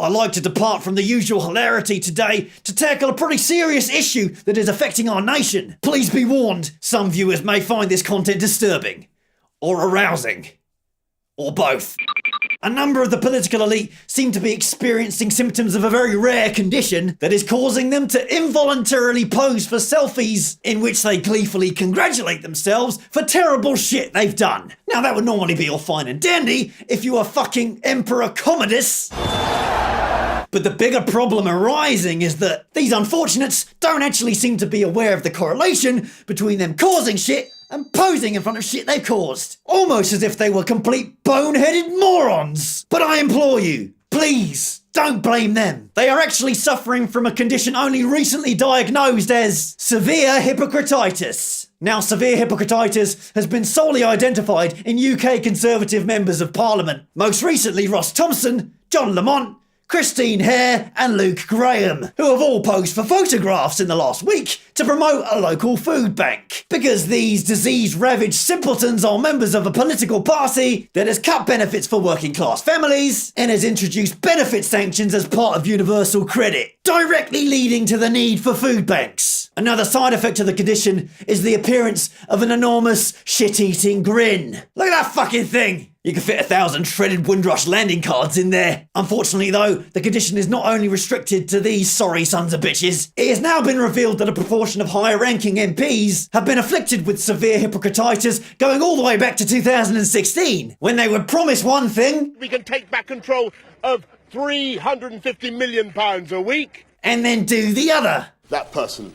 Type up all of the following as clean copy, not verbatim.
I'd like to depart from the usual hilarity today to tackle a pretty serious issue that is affecting our nation. Please be warned, some viewers may find this content disturbing, or arousing, or both. A number of the political elite seem to be experiencing symptoms of a very rare condition that is causing them to involuntarily pose for selfies in which they gleefully congratulate themselves for terrible shit they've done. Now that would normally be all fine and dandy if you were fucking Emperor Commodus. But the bigger problem arising is that these unfortunates don't actually seem to be aware of the correlation between them causing shit and posing in front of shit they've caused. Almost as if they were complete boneheaded morons. But I implore you, please, don't blame them. They are actually suffering from a condition only recently diagnosed as severe hypocrititis. Now, severe hypocrititis has been solely identified in UK Conservative members of Parliament. Most recently, Ross Thompson, John Lamont, Christine Hare and Luke Graham, who have all posed for photographs in the last week to promote a local food bank. Because these disease-ravaged simpletons are members of a political party that has cut benefits for working class families and has introduced benefit sanctions as part of universal credit, directly leading to the need for food banks. Another side effect of the condition is the appearance of an enormous shit-eating grin. Look at that fucking thing! You can fit 1,000 shredded Windrush landing cards in there. Unfortunately though, the condition is not only restricted to these sorry sons of bitches, it has now been revealed that a proportion of higher ranking MPs have been afflicted with severe hypocrititis going all the way back to 2016, when they would promise one thing, we can take back control of £350 million a week, and then do the other. That person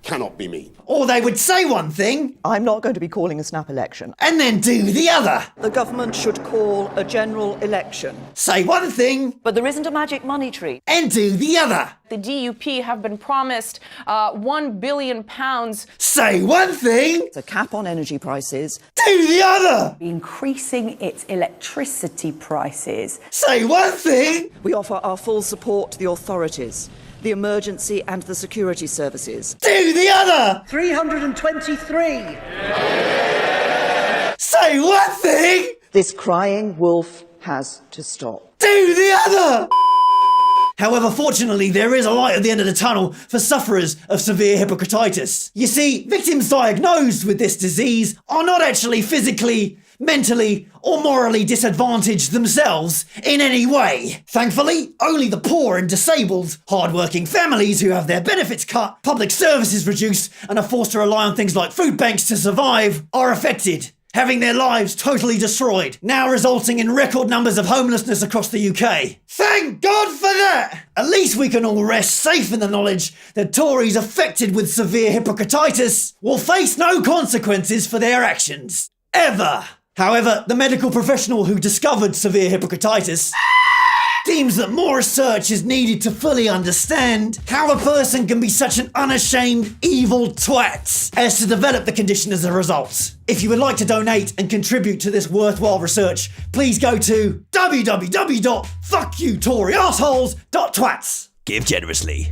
cannot be me. Or they would say one thing, I'm not going to be calling a snap election. and then do the other. The government should call a general election. Say one thing, But there isn't a magic money tree. and do the other. The DUP have been promised £1 billion. Say one thing, It's a cap on energy prices. do the other. Increasing its electricity prices. Say one thing, We offer our full support to the authorities, the emergency and the security services. do the other. 323. Say one thing, This crying wolf has to stop. do the other. However, fortunately, there is a light at the end of the tunnel for sufferers of severe hypocrititis. You see, victims diagnosed with this disease are not actually physically, mentally, or morally disadvantaged themselves in any way. Thankfully, only the poor and disabled, hard-working families who have their benefits cut, public services reduced, and are forced to rely on things like food banks to survive, are affected, having their lives totally destroyed, now resulting in record numbers of homelessness across the UK. Thank God for that! At least we can all rest safe in the knowledge that Tories affected with severe hypocrititis will face no consequences for their actions. Ever! However, the medical professional who discovered severe hypocrititis deems that more research is needed to fully understand how a person can be such an unashamed evil twat as to develop the condition as a result. If you would like to donate and contribute to this worthwhile research, please go to www.fuckyoutoryassholes.twats. Give generously.